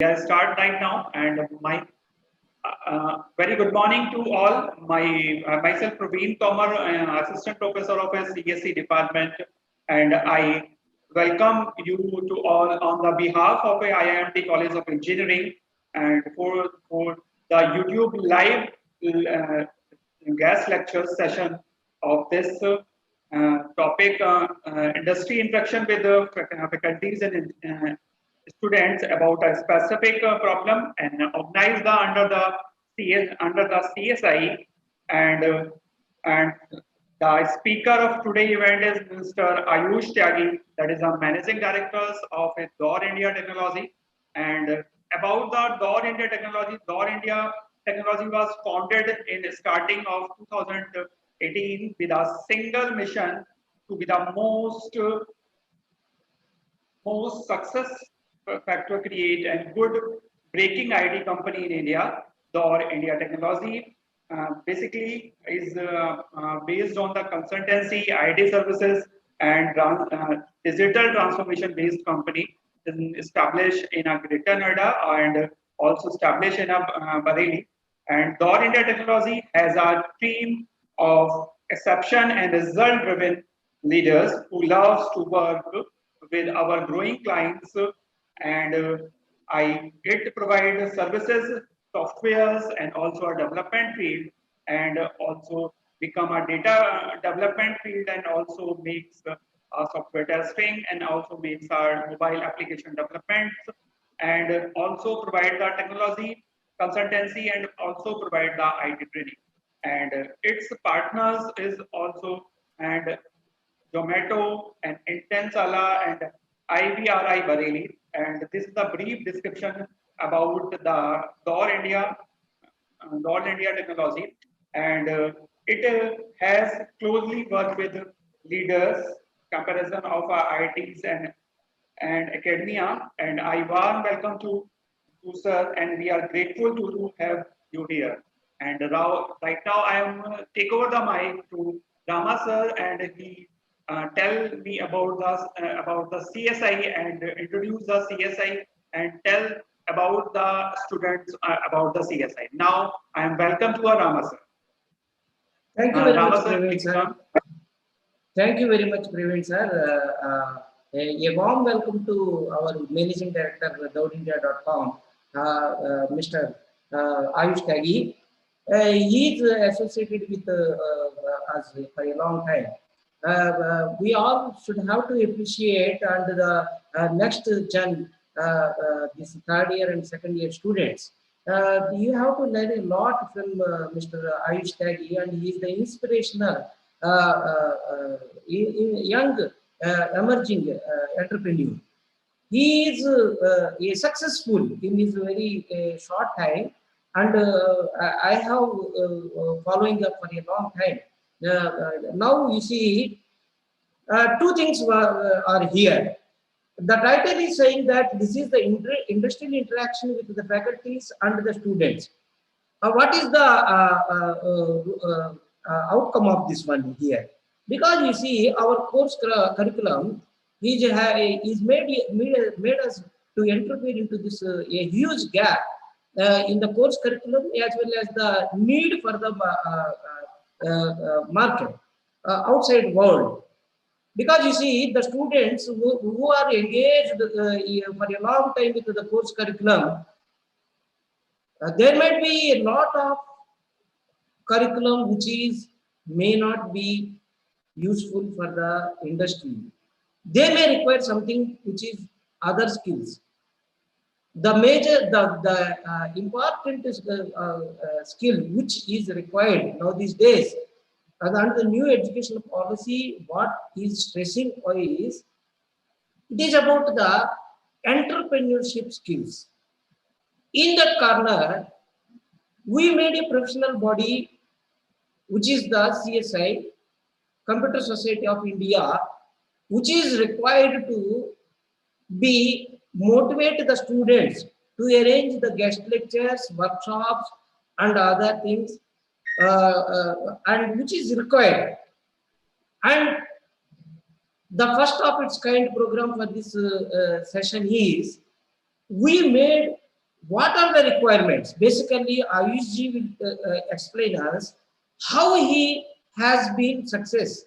I'll start right now. And my very good morning to all. Myself Praveen Tomar, Assistant Professor of a CSE department, and I welcome you to all on the behalf of a IIMT College of Engineering and for the YouTube live uh, guest lecture session of this topic, industry interaction with the faculties and students about a specific problem and organized under the CSI and the speaker of today event is Mr. Ayush Tyagi, that is a managing director of a Door India Technology. And about the Door India Technology was founded in starting of 2018 with a single mission to be the most success factor create and good breaking ID company in India, or India Technology. Basically is based on the consultancy, ID services, and digital transformation based company established in a Greater Noida and also established in a Bareilly. And Door India Technology has a team of exception and result driven leaders who loves to work with our growing clients and it provides services, softwares, and also a development field, and also become a data development field, and also makes software testing, and also makes our mobile application developments, and also provide the technology consultancy, and also provide the IT training. And its partners is also and Zomato and Intensala and IVRI Bareilly. And this is the brief description about the Door India Technology. And it has closely worked with leaders, comparison of ITs and academia. And I warm welcome to sir, and we are grateful to have you here. And right now I am take over the mic to Rama sir, and he tell me about the CSI and introduce the CSI and tell about the students about the CSI. Now I am welcome to Rama sir. Thank you very Rama much, sir, Praveen please sir. come. Thank you very much, Praveen sir. A warm welcome to our Managing Director, DoubtIndia.com, Mr. Ayush Tyagi. He is associated with us for a long time. We all should have to appreciate and the next gen, this third year and second year students. You have to learn a lot from Mr. Ayush Tyagi, and he is the inspirational young emerging entrepreneur. He is a successful in his very short time, and I have following up for a long time. Now you see, two things are here. The title is saying that this is the industrial interaction with the faculties and the students. What is the outcome of this one here? Because you see, our course curriculum is made us to interfere into this a huge gap in the course curriculum, as well as the need for the market outside world. Because you see, the students who are engaged for a long time with the course curriculum, there might be a lot of curriculum which may not be useful for the industry. They may require something which is other skills. The important skill which is required now these days, under the new educational policy, what is stressing is, it is about the entrepreneurship skills. In that corner, we made a professional body, which is the CSI, Computer Society of India, which is required to be motivate the students to arrange the guest lectures, workshops, and other things, and which is required. And the first of its kind program for this session is, we made What are the requirements? Basically, Ayushji will explain us how he has been success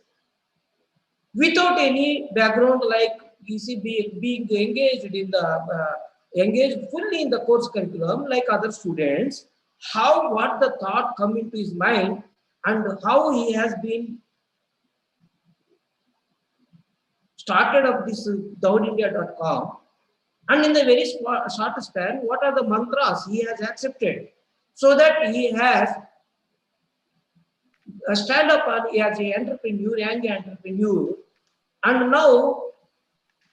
without any background, like you see, being engaged in the engaged fully in the course curriculum like other students. How what the thought come into his mind and how he has been started up this dowinindia.com, and in the very short span, what are the mantras he has accepted so that he has a stand up as an entrepreneur, young entrepreneur. And now,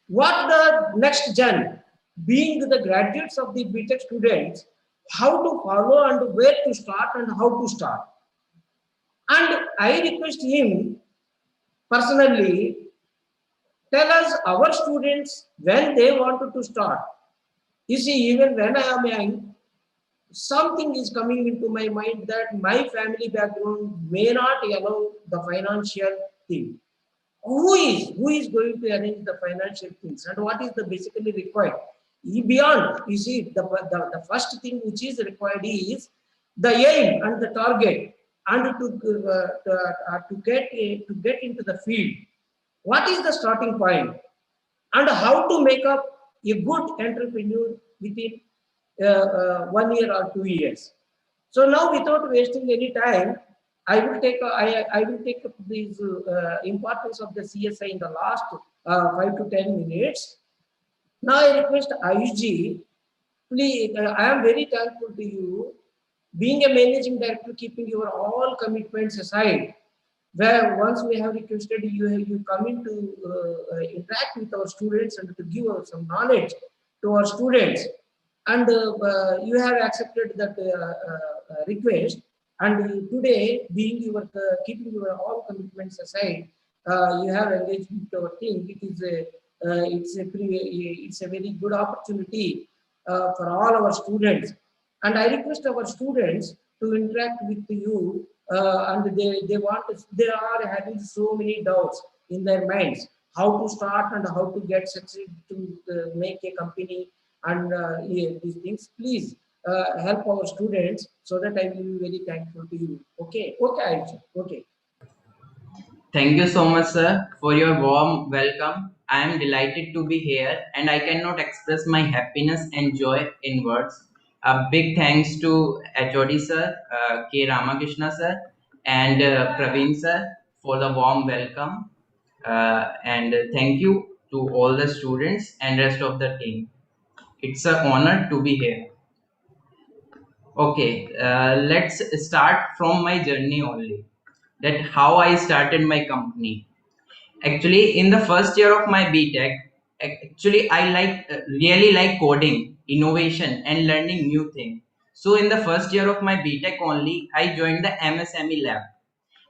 what the next gen, being the graduates of the BTech students, how to follow and where to start and how to start. And I request him personally, tell us our students when they wanted to start. You see, even when I am young, something is coming into my mind that my family background may not allow the financial thing. Who is going to arrange the financial things and what is the basically required? Beyond, you see, the first thing which is required is the aim and the target, and to get into the field. What is the starting point and how to make up a good entrepreneur within 1 year or 2 years. So now, without wasting any time, I will take up this importance of the CSI in the last 5 to 10 minutes. Now I request Ayushji, please. I am very thankful to you, being a managing director, keeping your all commitments aside. Where once we have requested you, you come in to interact with our students and to give us some knowledge to our students, and you have accepted that request. And today, being your keeping your all commitments aside, you have engaged with our team. It's a very good opportunity for all our students. And I request our students to interact with you, and they are having so many doubts in their minds, how to start and how to get succeed to make a company and yeah, these things. Please help our students so that I will be very thankful to you. Okay, okay, Aisha. Okay. Thank you so much, sir, for your warm welcome. I am delighted to be here and I cannot express my happiness and joy in words. A big thanks to HOD sir, K. Ramakrishna sir, and Praveen sir for the warm welcome. And thank you to all the students and rest of the team. It's an honor to be here. Okay, let's start from my journey only. That how I started my company. Actually, in the first year of my BTech, actually I really like coding, innovation, and learning new things. So in the first year of my BTech only, I joined the MSME lab.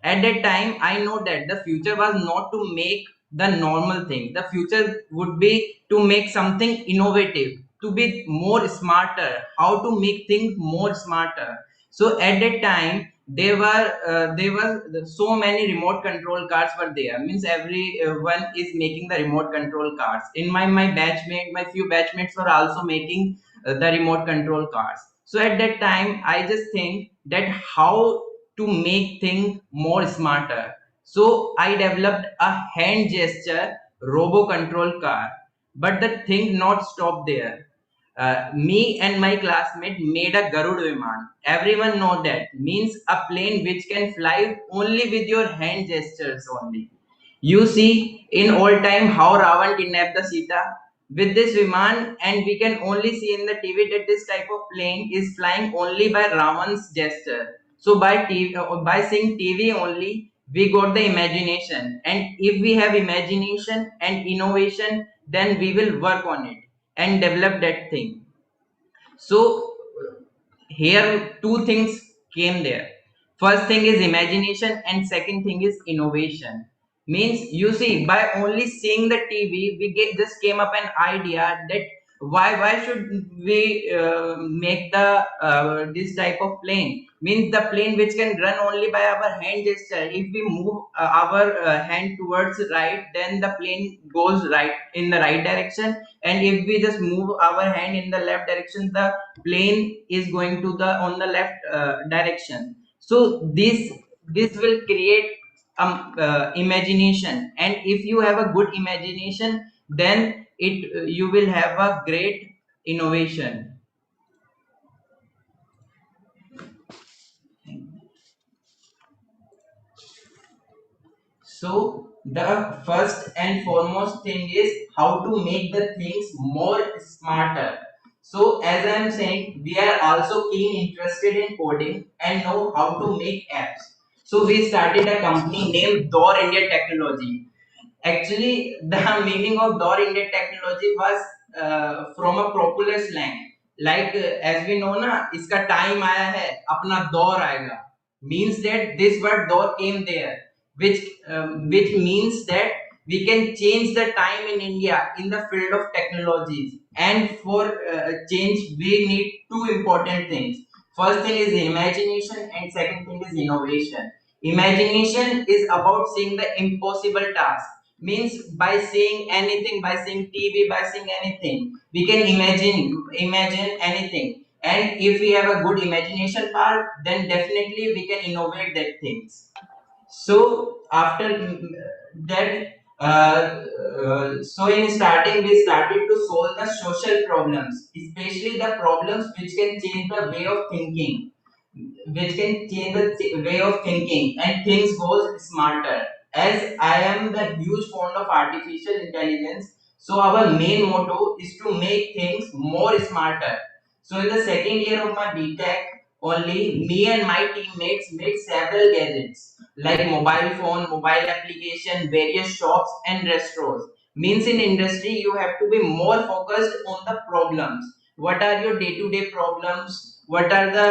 At that time, I know that the future was not to make the normal thing. The future would be to make something innovative, to be more smarter, how to make things more smarter. So at that time, there were so many remote control cars were there, means everyone is making the remote control cars. In my batchmate, my few batchmates were also making the remote control cars. So at that time, I just think that how to make things more smarter. So I developed a hand gesture robo control car. But the thing not stop there. Me and my classmate made a Garud Viman. Everyone know that means a plane which can fly only with your hand gestures only. You see in old time how Ravan kidnapped the Sita with this Viman, and we can only see in the TV that this type of plane is flying only by Ravan's gesture. So by seeing TV only, we got the imagination, and if we have imagination and innovation, then we will work on it and develop that thing. So here two things came there. First thing is imagination and second thing is innovation. Means you see, by only seeing the TV, just came up an idea that why should we make the this type of plane? Means the plane which can run only by our hand gesture. If we move our hand towards right, then the plane goes right in the right direction, and if we just move our hand in the left direction, the plane is going to the on the left direction. So this will create imagination, and if you have a good imagination, then it you will have a great innovation. So the first and foremost thing is how to make the things more smarter. So as I am saying, we are also keen interested in coding and know how to make apps. So we started a company named Door India Technology. Actually, the meaning of Door India Technology was from a popular slang. Like as we know ना, इसका time आया है, अपना दौर आएगा. Means that this word door came there, which means that we can change the time in India in the field of technologies. And for change, we need two important things. First thing is imagination, and second thing is innovation. Imagination is about seeing the impossible task. Means by saying anything, by saying TV, by saying anything, we can imagine anything. And if we have a good imagination part, then definitely we can innovate that things. So after that, so in starting we started to solve the social problems, especially the problems which can change the way of thinking, way of thinking, and things goes smarter. As I am the huge fond of artificial intelligence, so our main motto is to make things more smarter. So in the second year of my BTech, only me and my teammates made several gadgets like mobile phone, mobile application, various shops and restaurants. Means in industry you have to be more focused on the problems. What are your day-to-day problems? What are the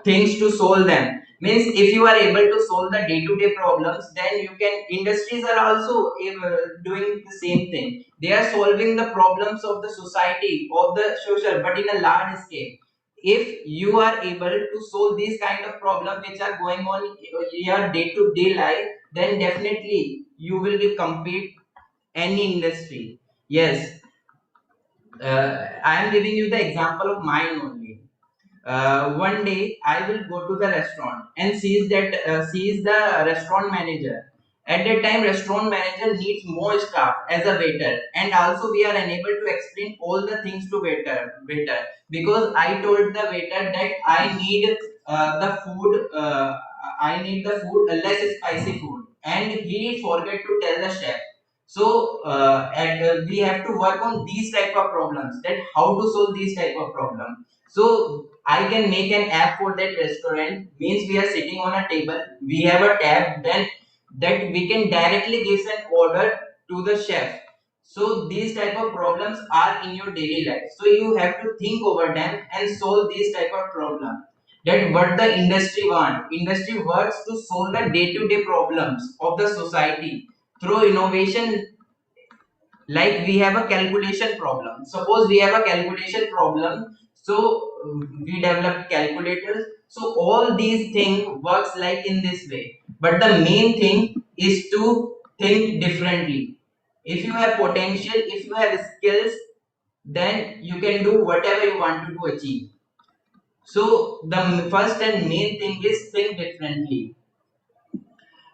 things to solve them? Means if you are able to solve the day-to-day problems, then you can. Industries are also doing the same thing. They are solving the problems of the society, of the social, but in a large scale. If you are able to solve these kind of problems which are going on in your day-to-day life, then definitely you will be compete any industry. Yes, I am giving you the example of mine only. One day I will go to the restaurant and sees the restaurant manager. At that time, restaurant manager needs more staff as a waiter, and also we are unable to explain all the things to waiter, because I told the waiter that I need the food. I need the food less spicy food, and he forget to tell the chef. So we have to work on these type of problems, that how to solve these type of problems. So I can make an app for that restaurant. Means we are sitting on a table, we have a tab, then that we can directly give an order to the chef. So these type of problems are in your daily life. So you have to think over them and solve these type of problem. That what the industry want. Industry works to solve the day-to-day problems of the society through innovation. Like we have a calculation problem. Suppose we have a calculation problem, so we developed calculators. So all these things works like in this way, but the main thing is to think differently. If you have potential, if you have skills, then you can do whatever you want to achieve. So the first and main thing is think differently.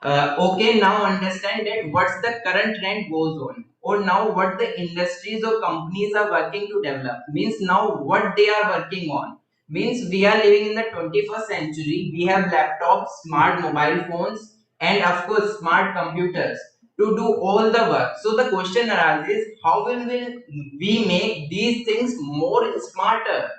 Okay, now understand that what's the current trend goes on, or now what the industries or companies are working to develop. Means now what they are working on. Means we are living in the 21st century. We have laptops, smart mobile phones, and of course smart computers to do all the work. So the question arises: how will we make these things more smarter?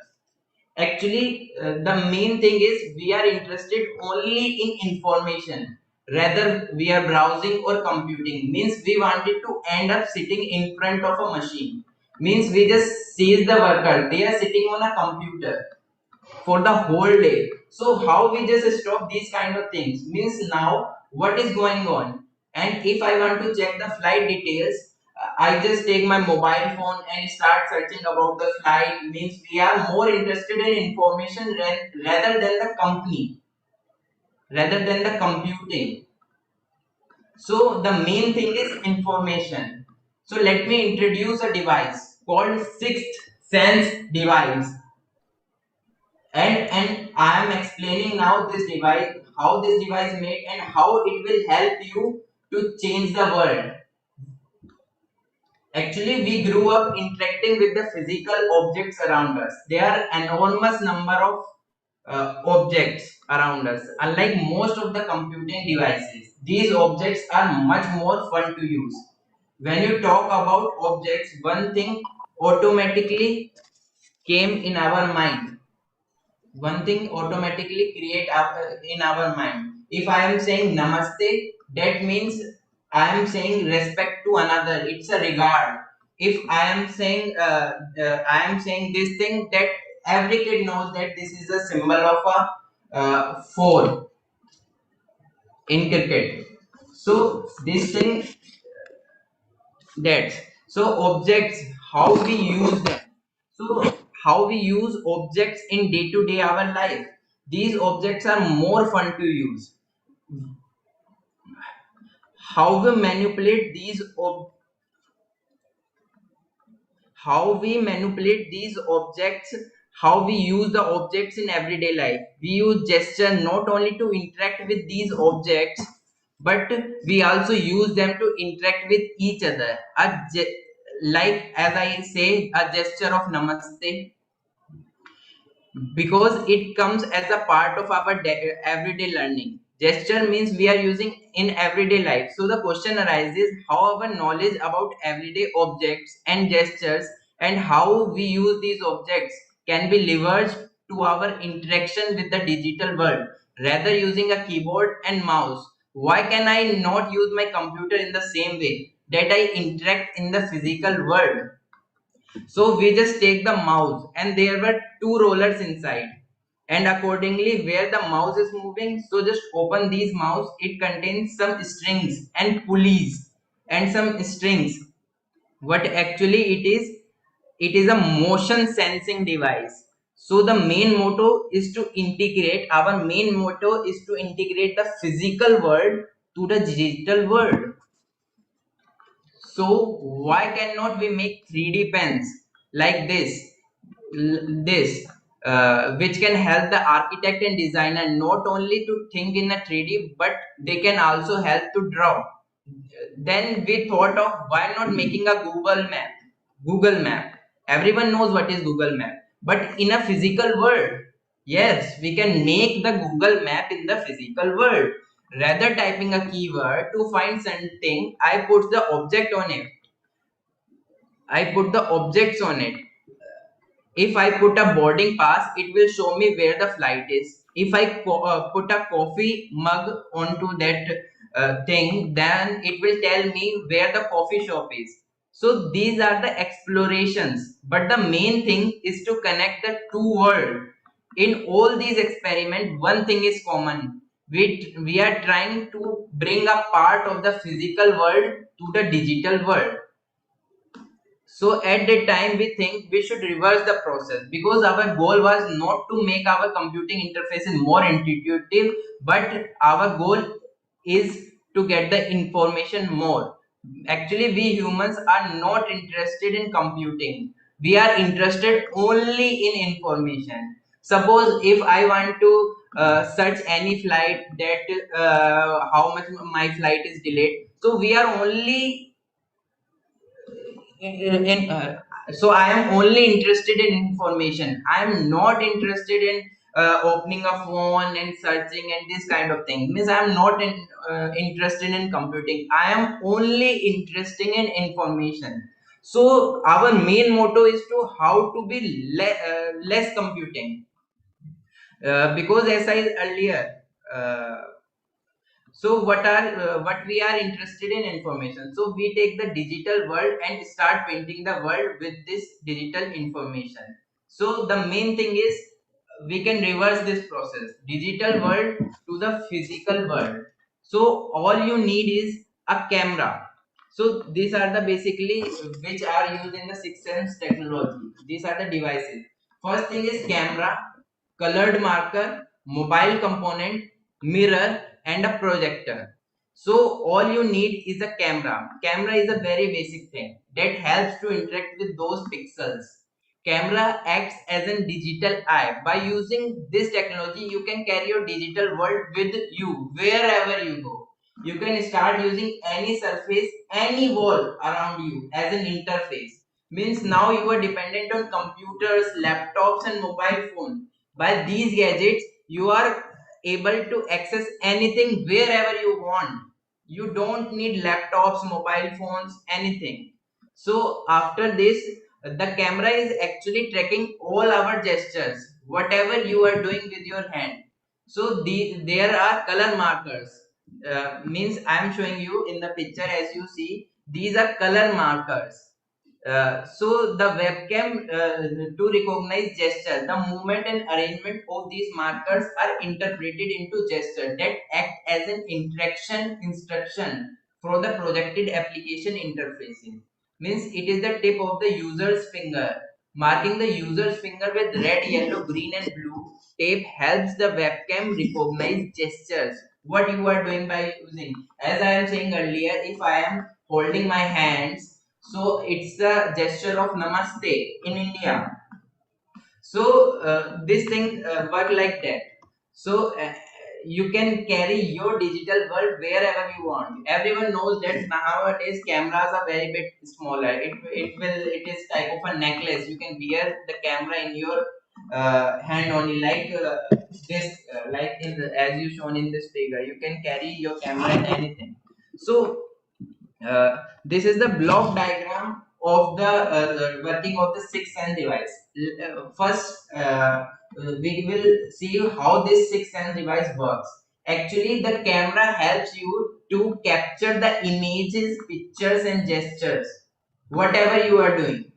Actually, the main thing is we are interested only in information, rather we are browsing or computing. Means we wanted to end up sitting in front of a machine. Means we just sees the worker, they are sitting on a computer for the whole day. So how we just stop these kind of things? Means now what is going on, and if I want to check the flight details, I just take my mobile phone and start searching about the flight. Means we are more interested in information rather than the company, rather than the computing. So the main thing is information. So let me introduce a device called sixth sense device. And I am explaining now this device, how this device made and how it will help you to change the world. Actually, we grew up interacting with the physical objects around us. There are enormous number of objects around us. Unlike most of the computing devices, these objects are much more fun to use. When you talk about objects, one thing automatically came in our mind. One thing automatically create in our mind. If I am saying namaste, that means I am saying respect to another. It's a regard. If I am saying I am saying this thing, that every kid knows that this is a symbol of a four in cricket. So this thing, that, so objects, how we use them. So how we use objects in day to day our life, these objects are more fun to use. How we manipulate these how we manipulate these objects, how we use the objects in everyday life. We use gesture not only to interact with these objects, but we also use them to interact with each other. Like as I say, a gesture of namaste, because it comes as a part of our everyday learning. Gesture means we are using in everyday life. So the question arises, how our knowledge about everyday objects and gestures and how we use these objects can be leveraged to our interaction with the digital world, rather using a keyboard and mouse. Why can I not use my computer in the same way that I interact in the physical world? So we just take the mouse and there were two rollers inside, and accordingly where the mouse is moving, so just open these mouse. It contains some strings and pulleys and some strings. What actually it is a motion sensing device. So the main motto is to integrate, our main motto is to integrate the physical world to the digital world. So why cannot we make 3D pens like this, which can help the architect and designer not only to think in a 3D, but they can also help to draw. Then we thought of why not making a Google map. Google map. Everyone knows what is Google map, but in a physical world. Yes, we can make the Google map in the physical world. Rather typing a keyword to find something, I put the object on it. I put the objects on it. If I put a boarding pass, it will show me where the flight is. If I put a coffee mug onto that thing, then it will tell me where the coffee shop is. So these are the explorations. But the main thing is to connect the two worlds. In all these experiments, one thing is common. We are trying to bring a part of the physical world to the digital world. So at that time we think we should reverse the process, because our goal was not to make our computing interfaces more intuitive, but our goal is to get the information more. Actually, we humans are not interested in computing. We are interested only in information. Suppose if I want to search any flight, that how much my flight is delayed. So we are only so I am only interested in information. I am not interested in opening a phone and searching and this kind of thing. Means I am not interested in computing. I am only interested in information. So our main motto is to how to be less computing, because as I earlier, uh, so what we are interested in information, so we take the digital world and start painting the world with this digital information. So the main thing is we can reverse this process, digital world to the physical world. So all you need is a camera. So these are the basically which are used in the sixth sense technology. These are the devices. First thing is camera, colored marker, mobile component, mirror, and a projector. So all you need is a camera. Camera is a very basic thing that helps to interact with those pixels. Camera acts as a digital eye. By using this technology, you can carry your digital world with you wherever you go. You can start using any surface, any wall around you as an interface. Means now you are dependent on computers, laptops, and mobile phone. By these gadgets, you are able to access anything wherever you want. You don't need laptops, mobile phones, anything. So after this, the camera is actually tracking all our gestures, whatever you are doing with your hand. So there are color markers. Means I am showing you in the picture, as you see, these are color markers. So the webcam to recognize gesture, the movement and arrangement of these markers are interpreted into gesture that act as an interaction instruction for the projected application interfaces. Means it is the tip of the user's finger. Marking the user's finger with red, yellow, green, and blue tape helps the webcam recognize gestures. What you are doing by using, as I am saying earlier, if I am holding my hands, so it's a gesture of namaste in India. So this thing work like that. So you can carry your digital world wherever you want. Everyone knows that nowadays cameras are very bit smaller. It is type of a necklace. You can wear the camera in your hand only, like this, like in the, as you shown in this figure. You can carry your camera in anything. So this is the block diagram of the working of the six sense device. First, we will see how this six sense device works. Actually, the camera helps you to capture the images, pictures, and gestures, whatever you are doing,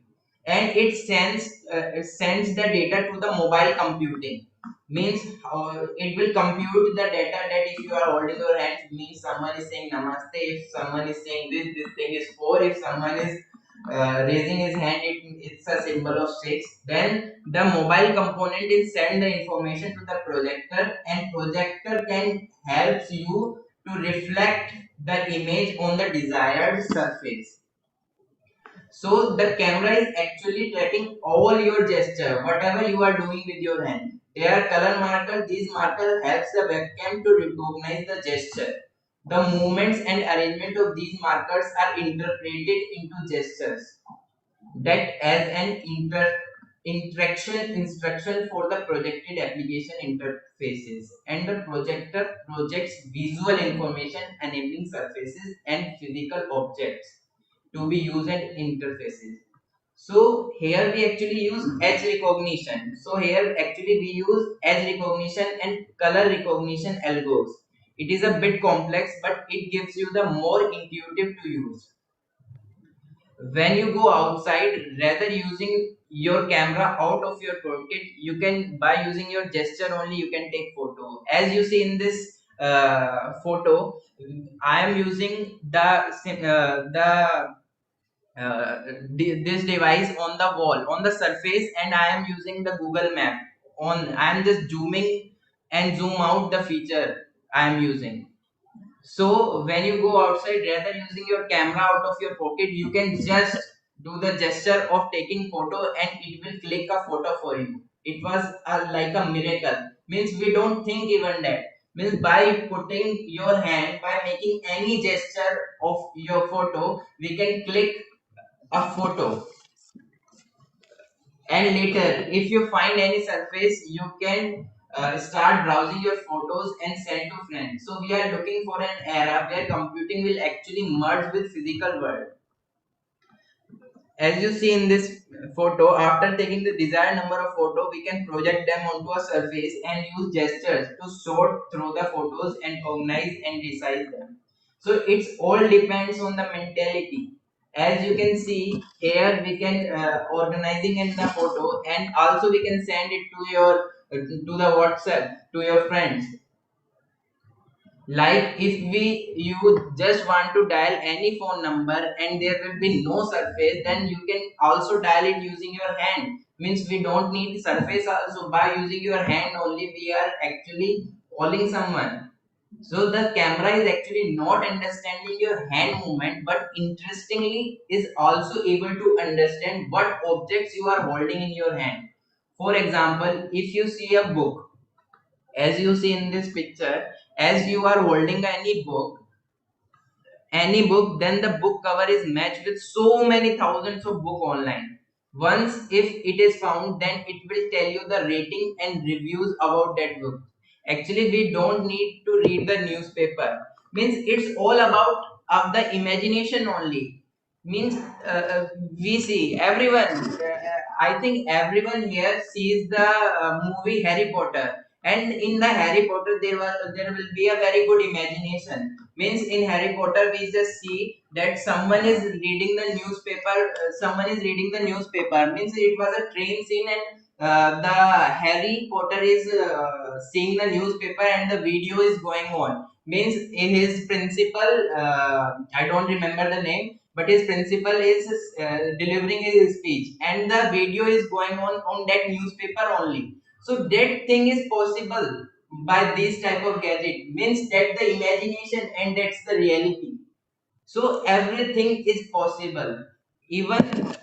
and it sends the data to the mobile computing. Means it will compute the data that if you are holding your hands, means someone is saying namaste, if someone is saying this thing is 4, if someone is raising his hand, it's a symbol of 6. Then the mobile component is send the information to the projector, and projector can helps you to reflect the image on the desired surface. So the camera is actually tracking all your gesture, whatever you are doing with your hand. They are color marker. These marker helps the webcam to recognize the gesture. The movements and arrangement of these markers are interpreted into gestures that as an interaction instruction for the projected application interfaces, and the projector projects visual information enabling surfaces and physical objects to be used in interfaces. So here we actually use edge recognition. So here actually we use edge recognition and color recognition algos. It is a bit complex, but it gives you the more intuitive to use. When you go outside, rather using your camera out of your pocket, you can, by using your gesture only, you can take photo. As you see in this photo, I am using this device on the wall, on the surface, and I am using the Google map on. I am just zooming and zoom out the feature I am using. So when you go outside, rather using your camera out of your pocket, you can just do the gesture of taking photo and it will click a photo for you. It was like a miracle. Means we don't think even that. Means by putting your hand, by making any gesture of your photo, we can click a photo. And later, if you find any surface, you can start browsing your photos and send to friends. So we are looking for an era where computing will actually merge with physical world. As you see in this photo, after taking the desired number of photo, we can project them onto a surface and use gestures to sort through the photos and organize and resize them. So it's all depends on the mentality. As you can see here, we can organizing in the photo, and also we can send it to your to the WhatsApp to your friends. Like if you just want to dial any phone number and there will be no surface, then you can also dial it using your hand. Means we don't need surface also. By using your hand only, we are actually calling someone. So the camera is actually not understanding your hand movement, but interestingly is also able to understand what objects you are holding in your hand. For example, if you see a book, as you see in this picture, as you are holding any book, then the book cover is matched with so many thousands of book online. Once if it is found, then it will tell you the rating and reviews about that book. Actually we don't need to read the newspaper. Means it's all about of the imagination only. Means we see everyone, I think everyone here sees the movie Harry Potter, and in the Harry Potter there will be a very good imagination. Means in Harry Potter we just see that someone is reading the newspaper. Someone is reading the newspaper. Means it was a train scene, and the Harry Potter is seeing the newspaper and the video is going on. Means his principal, I don't remember the name, but his principal is delivering his speech and the video is going on that newspaper only. So that thing is possible by this type of gadget. Means that the imagination and that's the reality. So everything is possible. Even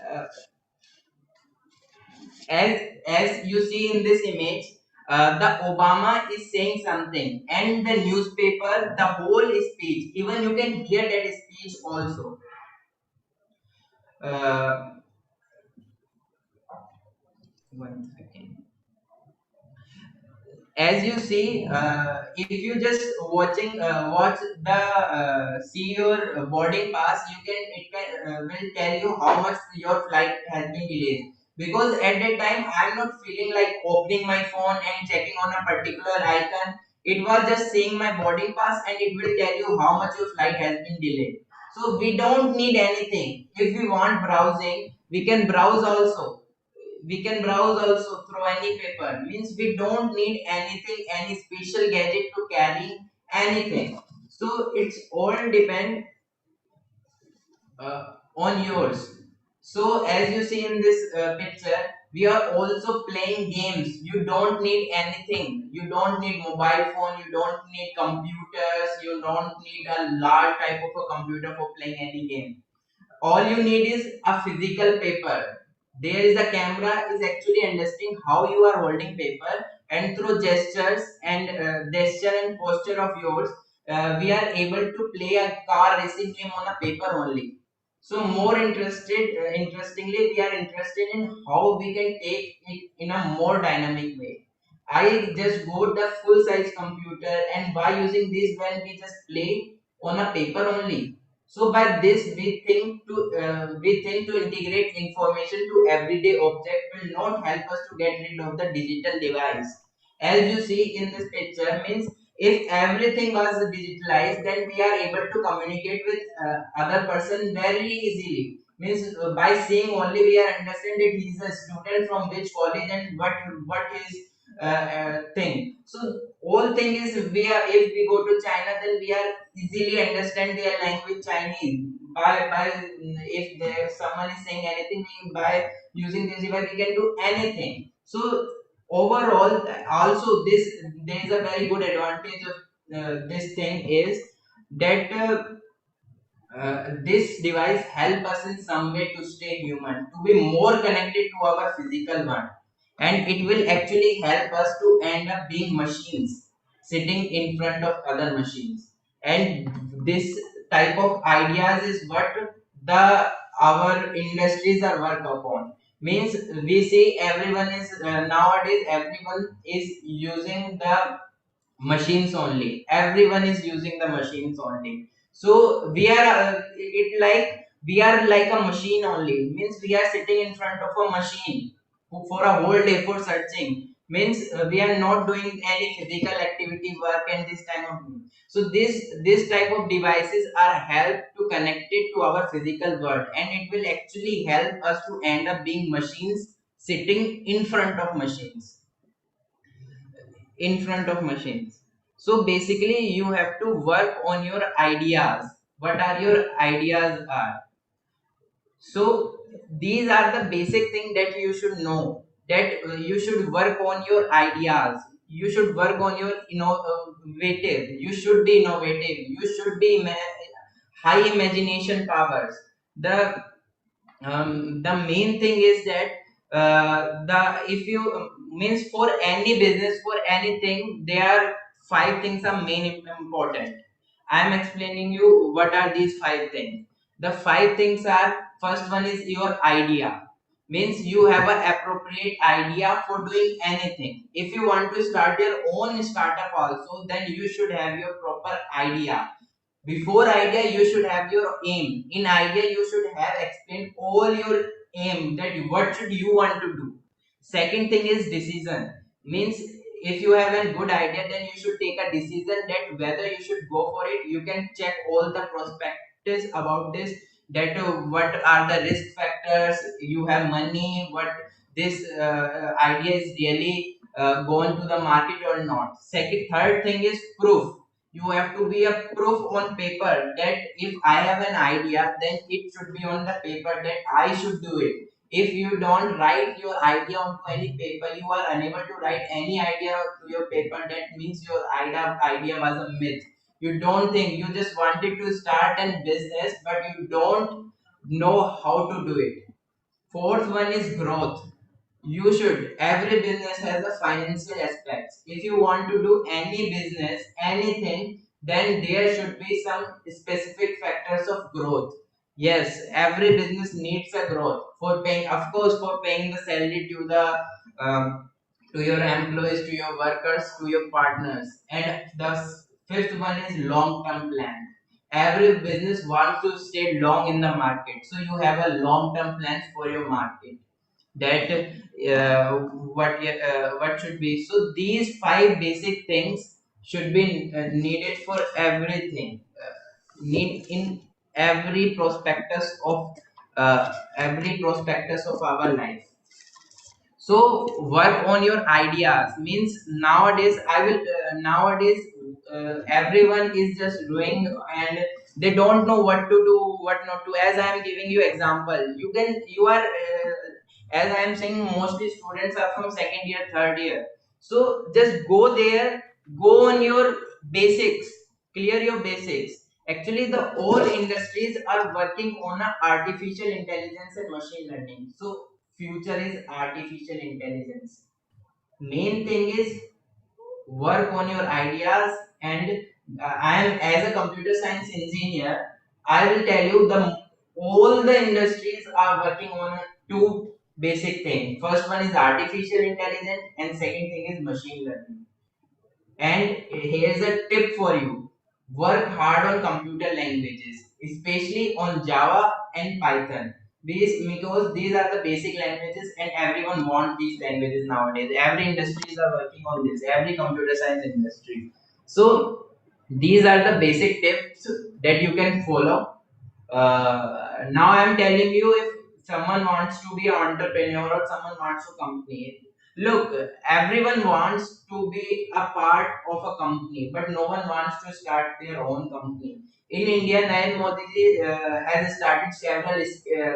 as you see in this image, the Obama is saying something and the newspaper, the whole speech, even you can hear that speech also. uh, 1 second. As you see, if you just watch the see your boarding pass, you can it can will tell you how much your flight has been delayed. Because at that time I'm not feeling like opening my phone and checking on a particular icon. It was just seeing my boarding pass and it will tell you how much your flight has been delayed. So we don't need anything. If we want browsing, we can browse also. We can browse also through any paper. Means we don't need anything, any special gadget to carry anything. So it's all depend on yours. So as you see in this picture, we are also playing games. You don't need anything. You don't need mobile phone, you don't need computers, you don't need a large type of a computer for playing any game. All you need is a physical paper. There is a camera is actually understanding how you are holding paper, and through gestures and gesture and posture of yours, we are able to play a car racing game on a paper only. So more interestingly, we are interested in how we can take it in a more dynamic way. I just got the full size computer, and by using this, when we just play on a paper only. So by this, we think to integrate information to everyday object will not help us to get rid of the digital device. As you see in this picture, means if everything was digitalized, then we are able to communicate with other person very easily. Means by seeing only, we are understand that he is a student from which college and what is thing. So whole thing is, we are, if we go to China, then we are easily understand their language Chinese. By if there someone is saying anything, by using this device we can do anything. So overall, also this, there is a very good advantage of this thing is that this device help us in some way to stay human, to be more connected to our physical world, and it will actually help us to end up being machines sitting in front of other machines. And this type of ideas is what the our industries are work upon. Means we see everyone is nowadays everyone is using the machines only. Everyone is using the machines only. So we are it like we are like a machine only. Means we are sitting in front of a machine for a whole day for searching. Means we are not doing any physical activity work and this time of thing. So this type of devices are help to connect it to our physical world, and it will actually help us to end up being machines sitting in front of machines. So basically you have to work on your ideas, what are your ideas are. So these are the basic thing that you should know, that you should work on your ideas, you should work on your innovative, you should be innovative, you should be high imagination powers. The main thing is that the if you means for any business, for anything, there are five things are main important. I am explaining you what are these five things. The five things are, first one is your idea. Means you have an appropriate idea for doing anything. If you want to start your own startup also, then you should have your proper idea. Before idea, you should have your aim. In idea, you should have explained all your aim, that what should you want to do. Second thing is decision. Means if you have a good idea, then you should take a decision that whether you should go for it. You can check all the prospectus about this, that what are the risk factors, you have money, what this idea is really going to the market or not. Third thing is proof. You have to be a proof on paper that if I have an idea, then it should be on the paper that I should do it. If you don't write your idea onto any paper, you are unable to write any idea to your paper, that means your idea was a myth. You don't think, you just wanted to start a business, but you don't know how to do it. Fourth one is growth. You should, every business has a financial aspects. If you want to do any business, anything, then there should be some specific factors of growth. Yes, every business needs a growth for paying, of course, for paying the salary um, to your employees, to your workers, to your partners. And the fifth one is long term plan. Every business wants to stay long in the market, so you have a long term plans for your market, that what should be. So these five basic things should be needed for everything, need in every prospectus of our life. So work on your ideas. Means nowadays nowadays everyone is just doing, and they don't know what to do, what not to. As I am giving you example, you are as I am saying, mostly students are from second year, third year. So just go there, go on your basics, clear your basics. Actually the all industries are working on a artificial intelligence and machine learning. So future is artificial intelligence. Main thing is work on your ideas. And I am, as a computer science engineer, I will tell you, the all the industries are working on two basic things. First one is artificial intelligence, and second thing is machine learning. And here's a tip for you: work hard on computer languages, especially on Java and Python. Because these are the basic languages, and everyone wants these languages nowadays. Every industries are working on this, every computer science industry. So these are the basic tips that you can follow. Now I'm telling you, if someone wants to be an entrepreneur or someone wants a company, look, everyone wants to be a part of a company, but no one wants to start their own company. In India, Narendra Modi ji has started several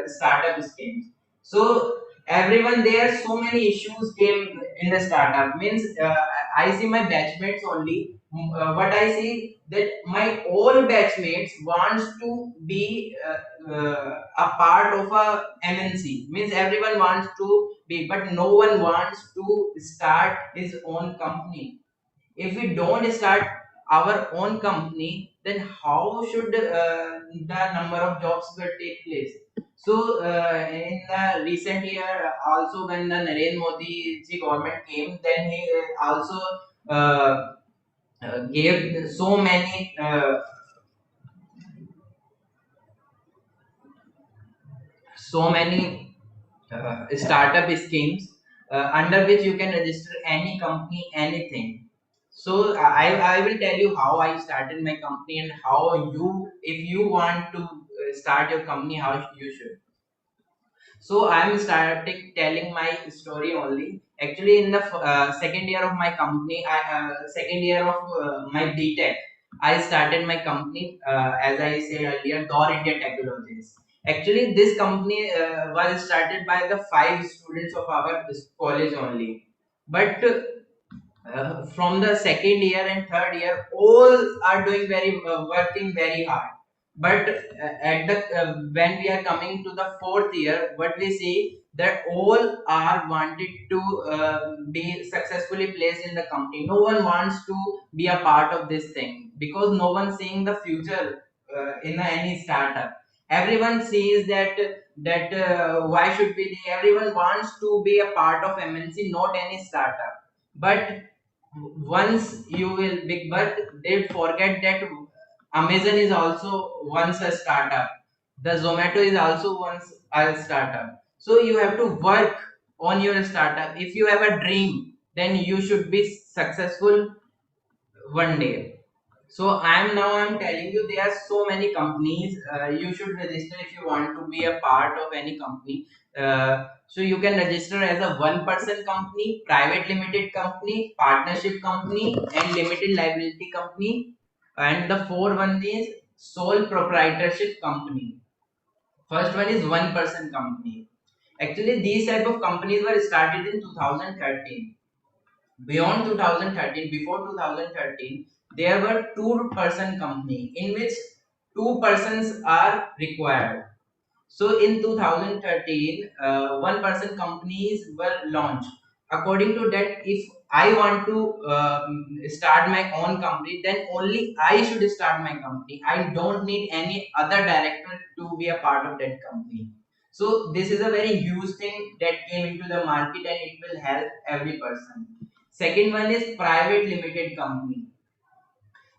startup schemes. So everyone there, so many issues came in the startup. Means I see my batchmates only. What I see, that my all batchmates wants to be a part of a MNC. Means everyone wants to be, but no one wants to start his own company. If we don't start our own company, then how should the number of jobs will take place? So in the recent year, also when the Narendra Modi ji government came, then he also uh, gave so many startup schemes under which you can register any company, anything. So I will tell you how I started my company, and how you, if you want to start your company, how you should. So I'm starting telling my story only. Actually, in the second year of my company, second year of my BTech, I started my company, as I said earlier, Door India Technologies. Actually, this company was started by the 5 students of our college only. But from the second year and third year, all are doing working very hard. But at the when we are coming to the fourth year, what we see that all are wanted to be successfully placed in the company. No one wants to be a part of this thing because no one seeing the future in any startup. Everyone sees that why should be everyone wants to be a part of MNC, not any startup. But once you will big, but they forget that Amazon is also once a startup, the Zomato is also once a startup. So you have to work on your startup. If you have a dream, then you should be successful one day. So I'm telling you there are so many companies. You should register if you want to be a part of any company. So you can register as a one-person company, private limited company, partnership company, and limited liability company. And the fourth one is sole proprietorship company. First one is one-person company. Actually, these type of companies were started in 2013. Beyond 2013, before 2013, there were two-person company in which two persons are required. So in 2013, one-person companies were launched. According to that, if I want to start my own company, then only I should start my company. I don't need any other director to be a part of that company. So this is a very huge thing that came into the market and it will help every person. Second one is private limited company.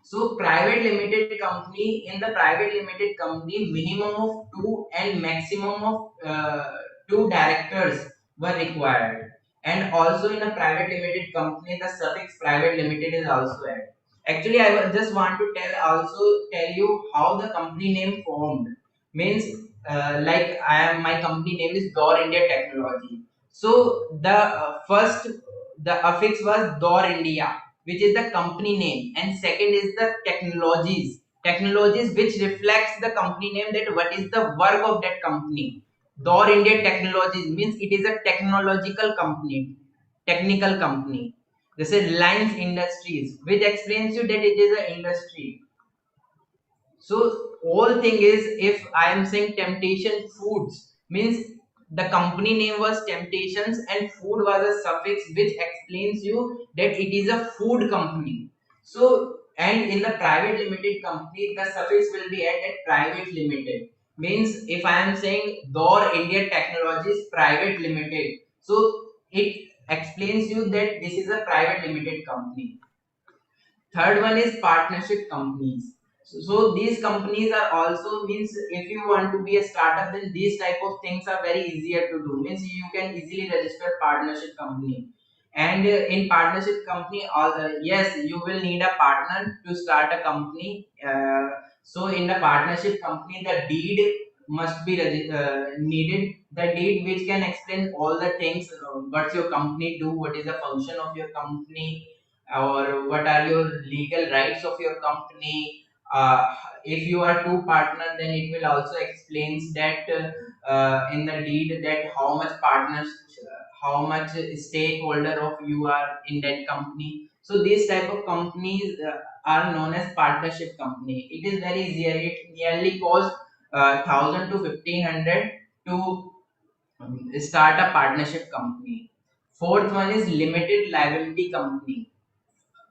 So private limited company, in the private limited company, minimum of two and maximum of two directors were required. And also in a private limited company, the suffix private limited is also added. Actually, just want to tell you how the company name formed. Means like my company name is Door India Technology. So the first the affix was Door India, which is the company name, and second is the technologies which reflects the company name, that what is the work of that company. Door India Technologies means it is a technological company, technical company. This is Lines Industries, which explains you that it is an industry. So whole thing is, if I am saying Temptation Foods, means the company name was Temptations and food was a suffix which explains you that it is a food company. So and in the private limited company, the suffix will be added private limited. Means if I am saying Door India Technologies Private Limited, so it explains you that this is a private limited company. Third one is partnership companies. So these companies are also, means if you want to be a startup, then these type of things are very easier to do. Means you can easily register partnership company. And in partnership company, yes, you will need a partner to start a company. So in the partnership company, the deed must be needed. The deed which can explain all the things. What's your company do? What is the function of your company? Or what are your legal rights of your company. If you are two partner, then it will also explains that in the deed, that how much partners, how much stakeholder of you are in that company. So these type of companies are known as partnership company. It is very easy. It nearly costs 1000 to 1500 to start a partnership company. Fourth one is limited liability company,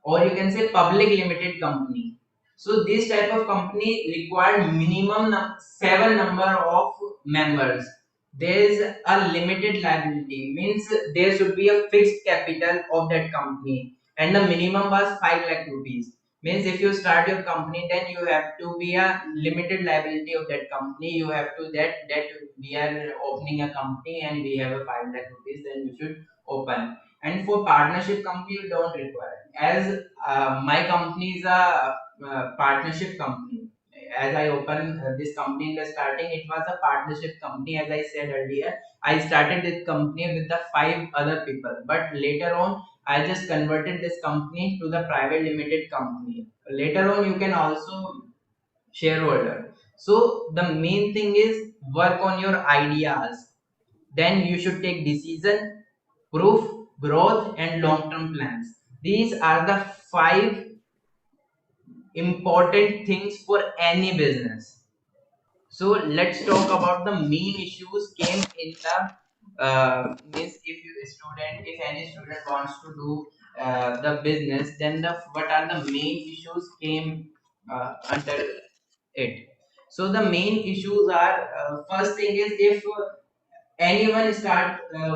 or you can say public limited company. So this type of company require minimum 7 number of members. There is a limited liability, means there should be a fixed capital of that company, and the minimum was 5 lakh rupees. Means if you start your company, then you have to be a limited liability of that company. You have to that we are opening a company and we have a 5 lakh rupees, then you should open. And for partnership company, you don't require. As my company is a partnership company, as I opened this company in the starting, it was a partnership company. As I said earlier, I started this company with the 5 other people, but later on I just converted this company to the private limited company. Later on, you can also shareholder. So the main thing is work on your ideas. Then you should take decision, proof, growth, and long-term plans. These are the 5 important things for any business. So let's talk about the main issues came in the means if any student wants to do the business, then what are the main issues came under it. So the main issues are, first thing is, if anyone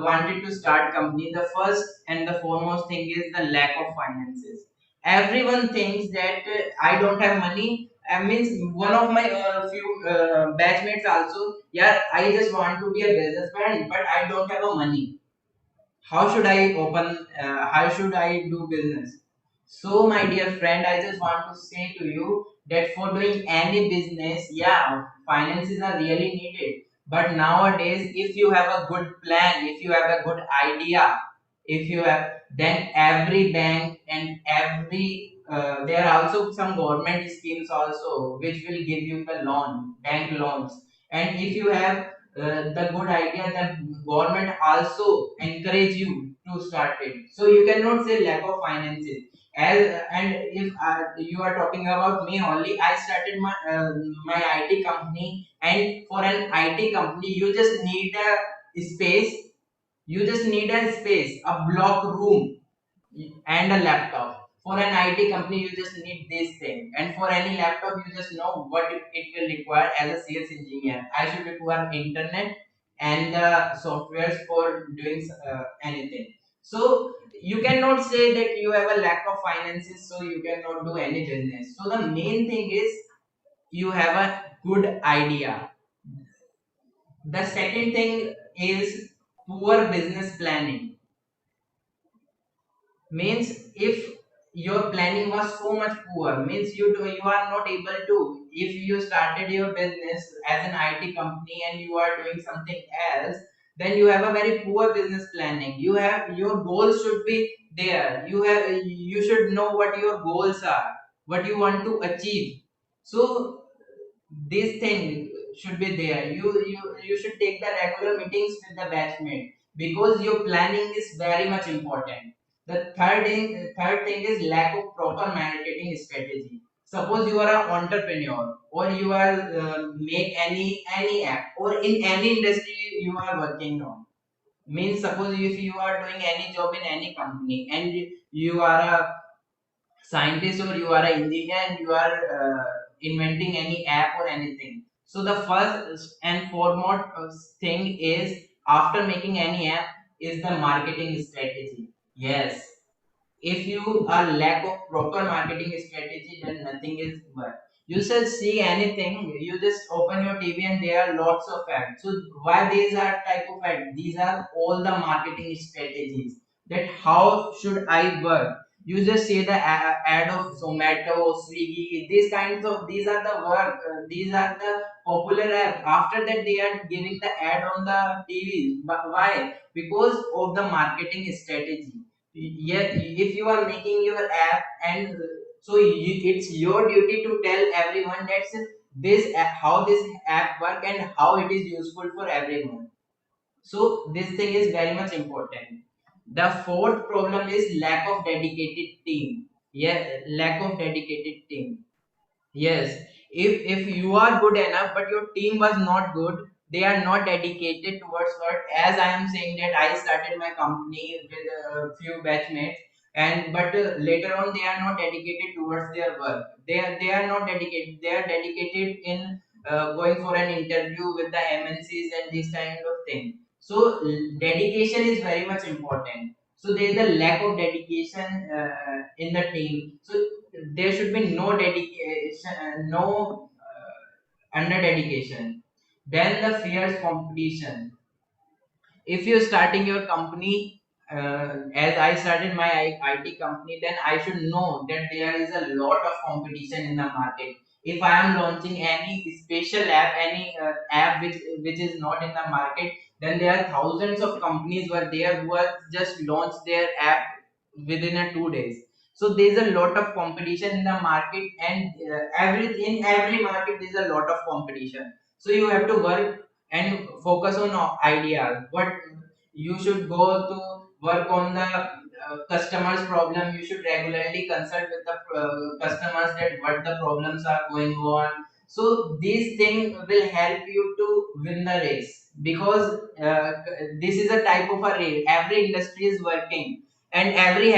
wanted to start company, the first and the foremost thing is the lack of finances. Everyone thinks that I don't have money. I means one of my few batchmates also, yeah, I just want to be a businessman, but I don't have a money. How should I open, how should I do business? So my dear friend, I just want to say to you that for doing any business, yeah, finances are really needed. But nowadays, if you have a good plan, if you have a good idea, if you have, then every bank and every there are also some government schemes also which will give you the loan, bank loans. And if you have the good idea, that government also encourage you to start it. So you cannot say lack of finances. And if you are talking about me only, I started my IT company, and for an IT company you just need a space. You just need a space, a block room, and a laptop. For an IT company, you just need this thing, and for any laptop, you just know what it will require. As a sales engineer, I should require internet and the softwares for doing anything. So you cannot say that you have a lack of finances, so you cannot do any business. So the main thing is you have a good idea. The second thing is poor business planning. Means if your planning was so much poor, means you are not able to, if you started your business as an IT company and you are doing something else, then you have a very poor business planning. You have, your goals should be there. You should know what your goals are, what you want to achieve. So this thing should be there. You should take the regular meetings with the batchmate, because your planning is very much important. The third thing is lack of proper marketing strategy. Suppose you are an entrepreneur, or you are make any app, or in any industry you are working on. Means suppose if you are doing any job in any company, and you are a scientist, or you are an engineer, and you are inventing any app or anything. So the first and foremost thing is, after making any app, is the marketing strategy. Yes, if you are lack of proper marketing strategy, then nothing is work. You should see anything, you just open your TV and there are lots of ads. So why these are type of ads? These are all the marketing strategies, that how should I work. You just see the ad of Zomato, Swiggy, these kinds of, these are the work, these are the popular app. After that they are giving the ad on the TV. But why? Because of the marketing strategy. Yeah, if you are making your app, and so it's your duty to tell everyone that how this app work and how it is useful for everyone. So this thing is very much important. The fourth problem is lack of dedicated team. Yeah, lack of dedicated team. Yes, if you are good enough, but your team was not good, they are not dedicated towards what. As I am saying that I started my company with a few batchmates, and but later on they are not dedicated towards their work. They are not dedicated. They are dedicated in going for an interview with the MNCs and this kind of thing. So dedication is very much important. So there is a lack of dedication in the team. So there should be no dedication, no under dedication. Then the fierce competition. If you're starting your company, as I started my IT company, then I should know that there is a lot of competition in the market. if I am launching any special app, any app which is not in the market, then there are thousands of companies were there who have just launched their app within a 2 days. So there's a lot of competition in the market, and in every market there's a lot of competition. So you have to work and focus on ideas. What you should go to work on the customers problem. You should regularly consult with the customers that what the problems are going on. So these things will help you to win the race, because this is a type of a race. Every industry is working, and every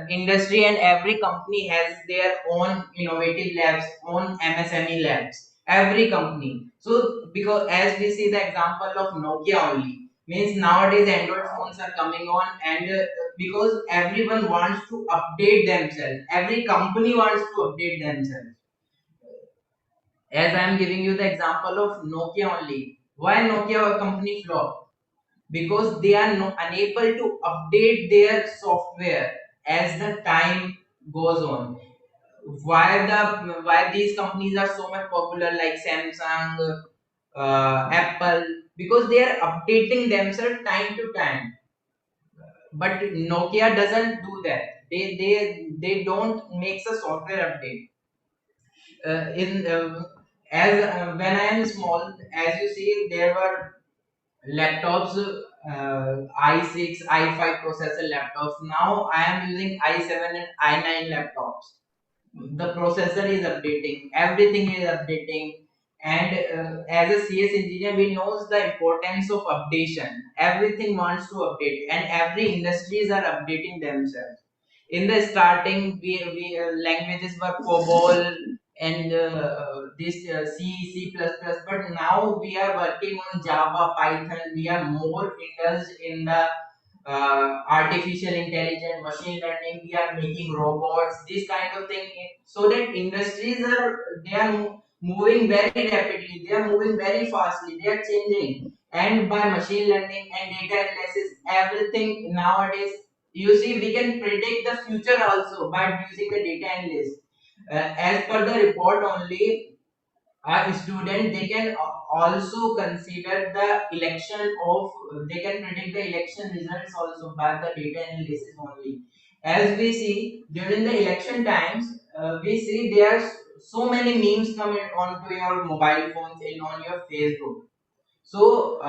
industry and every company has their own innovative labs, own MSME labs, every company. So because as we see the example of Nokia only, means nowadays Android phones are coming on, and because everyone wants to update themselves, every company wants to update themselves. As I am giving you the example of Nokia only, why Nokia company flop? Because they are unable to update their software as the time goes on. Why these companies are so much popular, like Samsung, Apple? Because they are updating themselves time to time. But Nokia doesn't do that. They don't make a software update. In as When I am small, as you see, there were laptops, i6, i5 processor laptops. Now I am using i7 and i9 laptops. The processor is updating, everything is updating. And as a CS engineer, we knows the importance of updation. Everything wants to update, and every industries are updating themselves. In the starting, we languages were COBOL and this C++, but now we are working on Java, Python. We are more indulged in the artificial intelligence, machine learning. We are making robots, this kind of thing, so that industries are, they are moving very rapidly, they are moving very fastly, they are changing. And by machine learning and data analysis, everything nowadays, you see, we can predict the future also by using the data analysis. As per the report only, a student, they can also consider the election of, they can predict the election results also by the data analysis only. As we see during the election times, we see there are so many memes coming onto your mobile phones and on your Facebook. So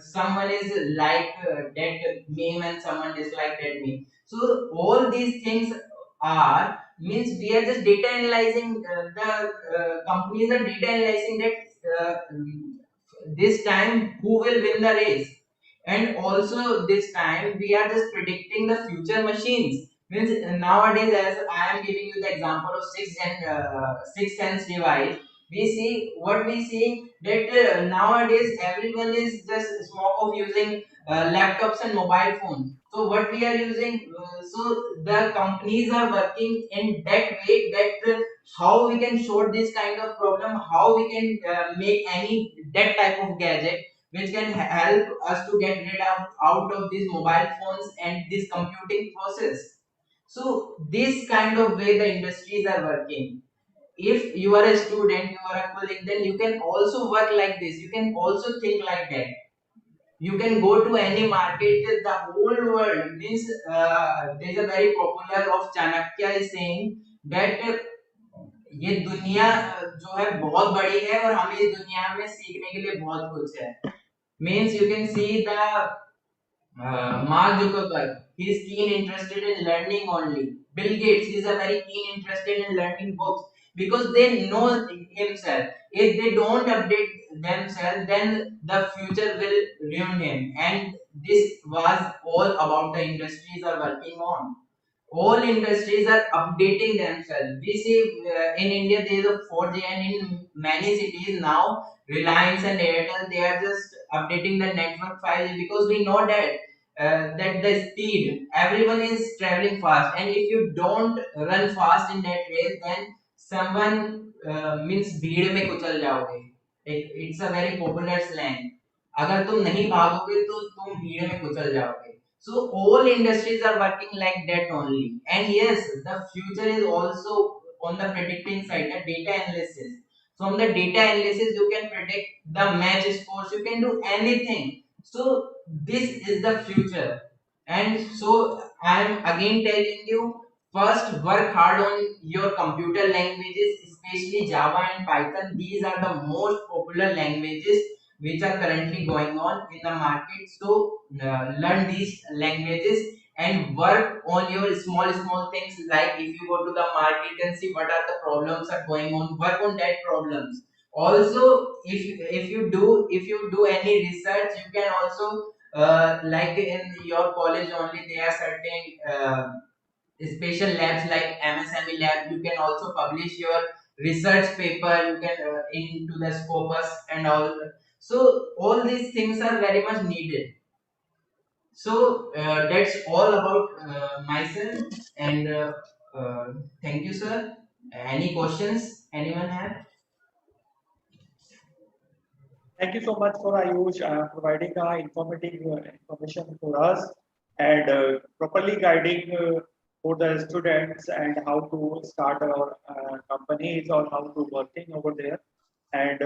someone is like that meme and someone dislike that meme. So all these things are, means we are just data analyzing, the companies are data analyzing that this time who will win the race. And also this time we are just predicting the future machines. Means nowadays, as I am giving you the example of sixth sense device, we see what we see that nowadays everyone is just smoke of using laptops and mobile phones. So what we are using, so the companies are working in that way that how we can sort this kind of problem, how we can make any that type of gadget which can help us to get rid of out of these mobile phones and this computing process. So this kind of way the industries are working. If you are a student, you are a colleague, then you can also work like this, you can also think like that. You can go to any market, the whole world, means there is a very popular of Chanakya is saying that ये दुनिया जो है बहुत बड़ी है और हमें इस दुनिया में सीखने के लिए बहुत कुछ है. Means you can see the Mark Zuckerberg, he is keen interested in learning only. Bill Gates, he is a very keen interested in learning books, because they know himself. If they don't update themselves, then the future will ruin him. And this was all about the industries are working on. All industries are updating themselves. We see in India there is a 4G, and in many cities now, Reliance and Airtel, they are just updating the network 5G, because we know that that the speed, everyone is traveling fast, and if you don't run fast in that race, then someone means भीड़ में कुचल जाओगे. It's a very popular slang. अगर तुम नहीं भागोगे तो तुम भीड़ में कुचल जाओगे. So all industries are working like that only. And yes, the future is also on the predicting side, the data analysis. From the data analysis, you can predict the match scores. You can do anything. So this is the future. And so I am again telling you, first work hard on your computer languages, especially Java and Python. These are the most popular languages which are currently going on in the market. So learn these languages and work on your small things, like if you go to the market and see what are the problems are going on, work on that problems. Also, if you do any research, you can also like in your college only there are certain special labs like MSME lab. You can also publish your research paper. You can into the Scopus and all. So all these things are very much needed. So that's all about myself. And thank you, sir. Any questions anyone have? Thank you so much for Ayush providing informative information for us and properly guiding for the students and how to start our companies or how to working over there. And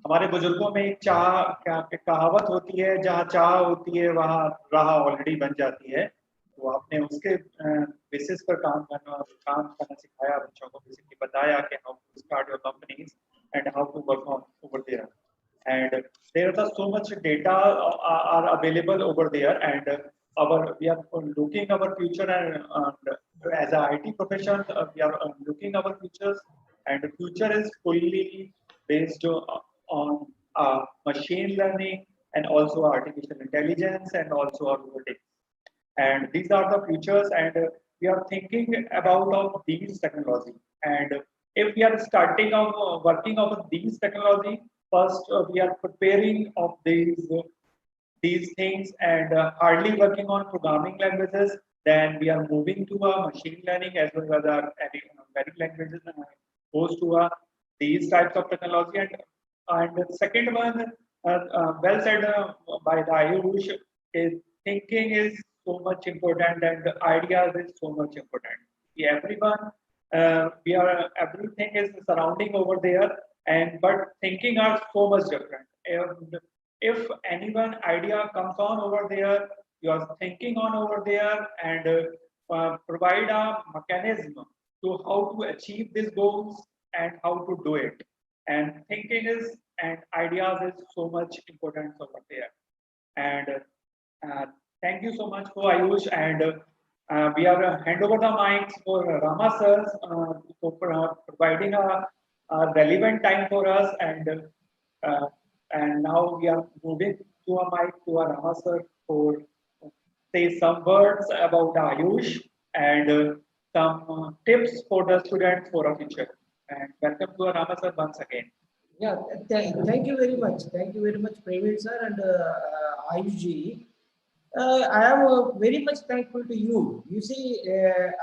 हमारे बुजुर्गों में एक चाह कहावत होती है, जहाँ चाह होती है वहाँ राह ऑलरेडी बन जाती है। तो आपने उसके बेसिस पर काम करना सिखाया बच्चों को, बेसिकली बताया कि how to start your companies and how to work on over there. And there are so much data are available over there, and we are looking our future, and as a IT profession we are looking our futures, and the future is fully based on machine learning and also artificial intelligence and also robotics, and these are the futures, and we are thinking about of these technology, and if we are starting of working of these technology, first we are preparing of these things and hardly working on programming languages, then we are moving to a machine learning as well as many languages goes to these types of technology, and the second one well said by the Ayush is thinking is so much important and the ideas is so much important. Everyone we are everything is surrounding over there, and but thinking are so much different. If anyone idea comes on over there, you are thinking on over there, and provide a mechanism to how to achieve these goals and how to do it. And thinking is and ideas is so much important over there. And thank you so much for Ayush, and we are hand over the mics for Rama sir for providing a relevant time for us, uh, and now we are moving to a mic to a Rama sir for say some words about Ayush and some tips for the students for a future. And welcome to Rama sir once again. Yeah, thank you very much. Thank you very much, Praveen sir and Ayush ji. I am very much thankful to you. You see,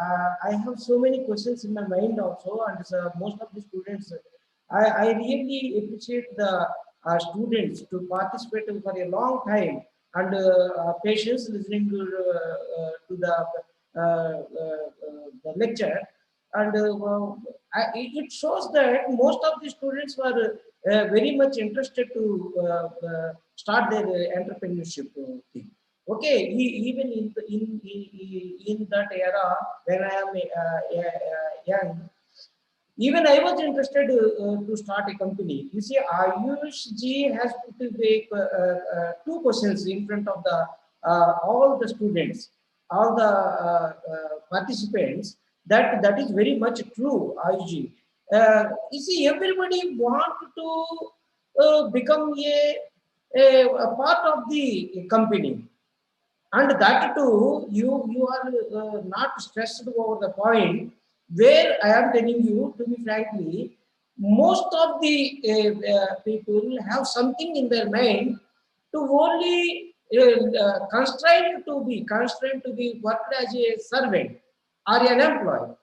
I have so many questions in my mind also, and most of the students, I really appreciate the students to participate for a long time and patience listening to the lecture. And it shows that most of the students were very much interested to start their entrepreneurship thing. Okay, even in that era when I am young, even I was interested to start a company. You see, Ayush ji has put two questions in front of the all the students, all the participants. That is very much true, Ayush ji. You see, everybody want to become a part of the company, and that too you are not stressed over the point where I am telling you, to be frankly, most of the people have something in their mind to only constrained to be worked as a servant or an employee,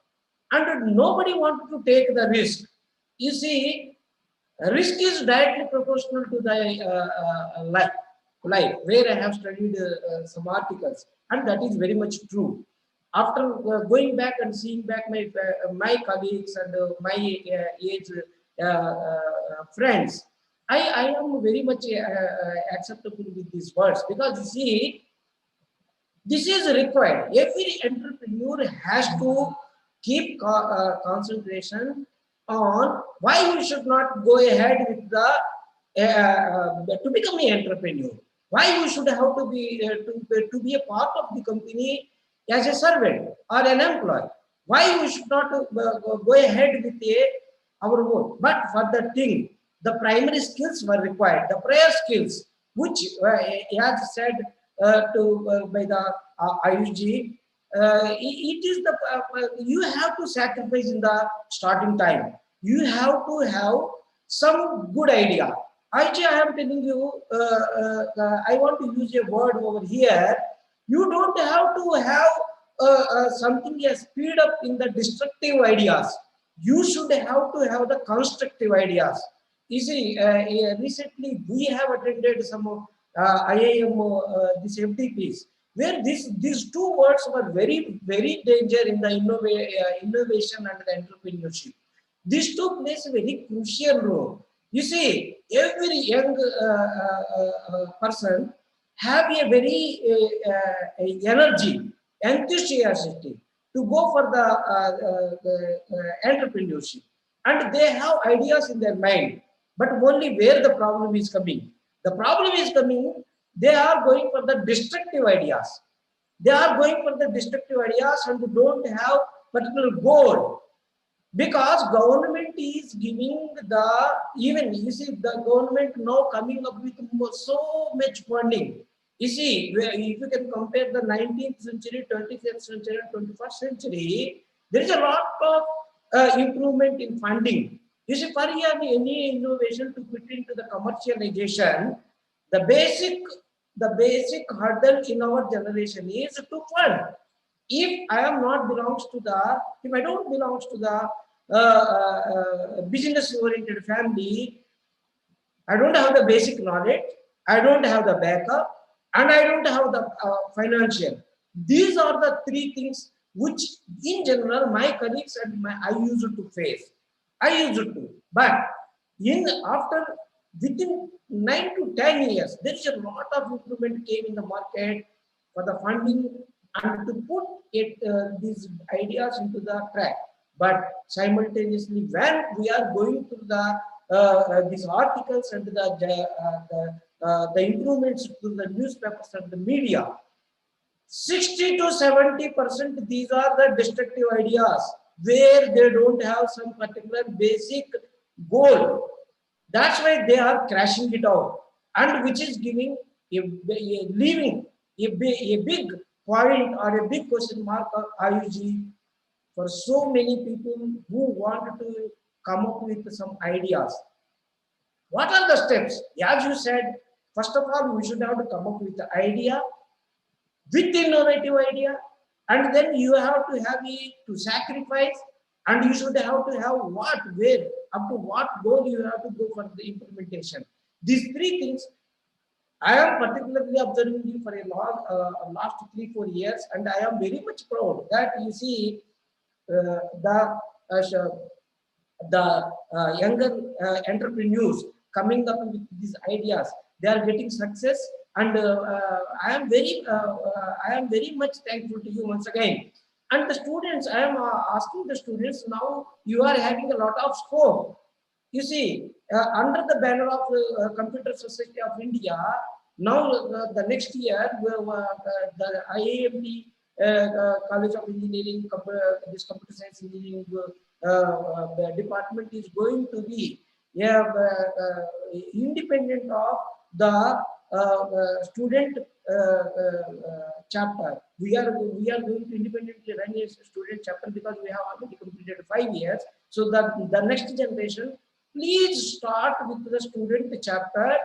and nobody wanted to take the risk. You see, risk is directly proportional to the life, where I have studied some articles, and that is very much true. after going back and seeing back my colleagues and my age friends, I am very much acceptable with these words, because you see, this is required. Every entrepreneur has to keep concentration on why we should not go ahead with the to become an entrepreneur. Why we should have to be to be a part of the company as a servant or an employee. Why we should not go ahead with our own. But for the thing, the primary skills were required. The prayer skills, which as said by the IUG, it is the you have to sacrifice in the starting time. You have to have some good idea. Actually, I am telling you, I want to use a word over here. You don't have to have something a speed up in the destructive ideas. You should have to have the constructive ideas. You see, recently we have attended some IIM, this FDPs, where these two words were very danger in the innovation and the entrepreneurship. These two plays a very crucial role. You see, every young person have a very energy, enthusiastic to go for the entrepreneurship, and they have ideas in their mind. But only where the problem is coming. The problem is coming. They are going for the destructive ideas. They are going for the destructive ideas and don't have particular goal, because government is giving the, even you see the government now coming up with so much funding. You see, if you can compare the 19th century, 20th century, 21st century, there is a lot of improvement in funding. You see, for any innovation to fit into the commercialization, the basic hurdle in our generation is to fund. If I am not belongs to the, if I don't belongs to the business oriented family, I don't have the basic knowledge, I don't have the backup, and I don't have the financial. These are the three things which in general my colleagues and I used to face. I used to, but in after within 9 to 10 years, there is a lot of improvement came in the market for the funding and to put these ideas into the track. But simultaneously, when we are going through these articles and the improvements to the newspapers and the media, 60 to 70% these are the destructive ideas where they don't have some particular basic goal. That's why they are crashing it out, and which is giving leaving a big point or a big question mark of IUG for so many people who want to come up with some ideas. What are the steps? As you said, first of all, we should have to come up with the idea, with innovative idea, and then you have to have it to sacrifice, and you should have to have what, where, up to what goal you have to go for the implementation. These three things I am particularly observing you for a last 3 4 years, and I am very much proud that you see the younger entrepreneurs coming up with these ideas. They are getting success, and I am very much thankful to you once again. And the students, I am asking the students now. You are having a lot of scope. You see, under the banner of Computer Society of India, now the next year, the IAMD College of Engineering, this Computer Science Engineering department is going to be independent of the student chapter. We are going to independently run a student chapter because we have already completed 5 years. So that the next generation, please start with the student chapter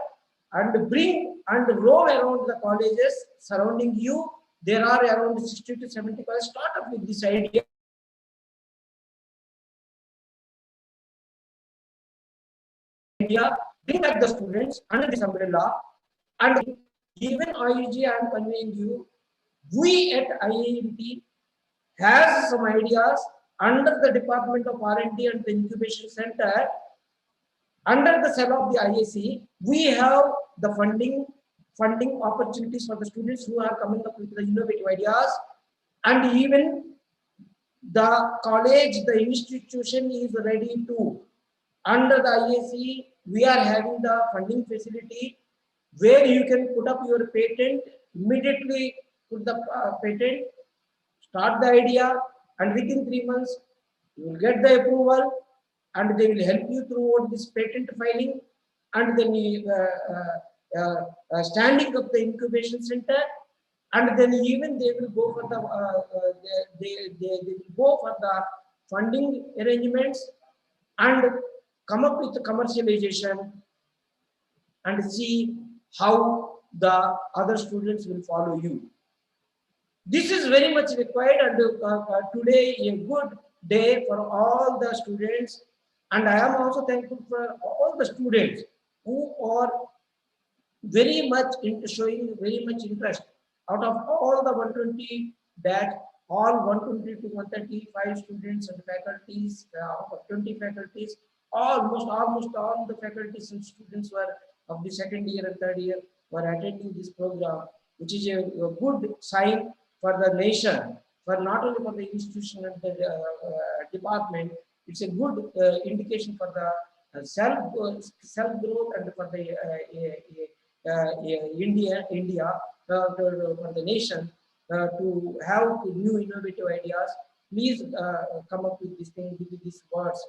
and bring and roam around the colleges surrounding you. There are around 60 to 70 colleges. Start up with this idea. Bring back the students under this umbrella, and even IUG, I am conveying you, we at IIMT has some ideas under the Department of R&D and the Incubation Center, under the cell of the IAC, we have the funding opportunities for the students who are coming up with the innovative ideas, and even the college, the institution is ready to, under the IAC, we are having the funding facility where you can put up your patent, immediately put the patent, start the idea, and within 3 months, you will get the approval, and they will help you throughout this patent filing, and then standing up the incubation center, and then even they will go for the they will go for the funding arrangements and come up with the commercialization and see how the other students will follow you. This is very much required, and today a good day for all the students, and I am also thankful for all the students who are very much showing very much interest. Out of all the 120 batch, all 120 to 135 students and faculties, out of 20 faculties, almost all the faculties and students were of the second year and third year were attending this program, which is a good sign for the nation, for not only for the institution and the department. It's a good indication for the self growth and for the India for the nation to have new innovative ideas. Please come up with this thing, with these words.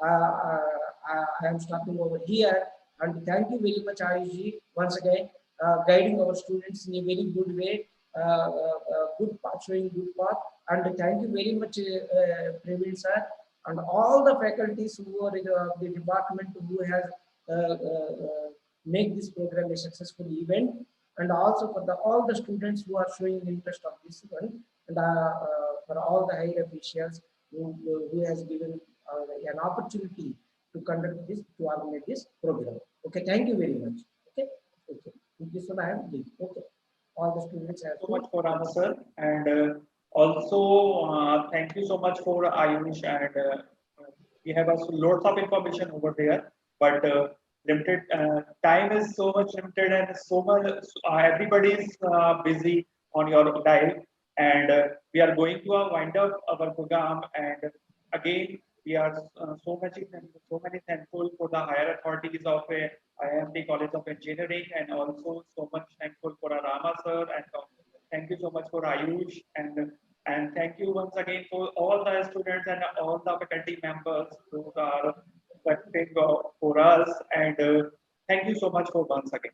I am stopping over here, and thank you very much, Ayushi, once again, guiding our students in a very good way, good path, showing good path. And thank you very much, Praveen sir, and all the faculties who are in the department who has make this program a successful event, and also for all the students who are showing interest of this one, and for all the higher officials who has given an opportunity to conduct this, to organize this program. Okay, thank you very much. Okay, okay. This one I am doing. Okay, all the students have So much for answer, and also thank you so much for Ayush, and we have also lots of information over there, but limited time is so much limited, and so much everybody is busy on your life, and we are going to wind up our program, and again we are so many thankful for the higher authorities of IMT College of Engineering, and also so much thankful for Rama sir, and thank you so much for Ayush, and thank you once again for all the students and all the faculty members who are working for us, and thank you so much for once again.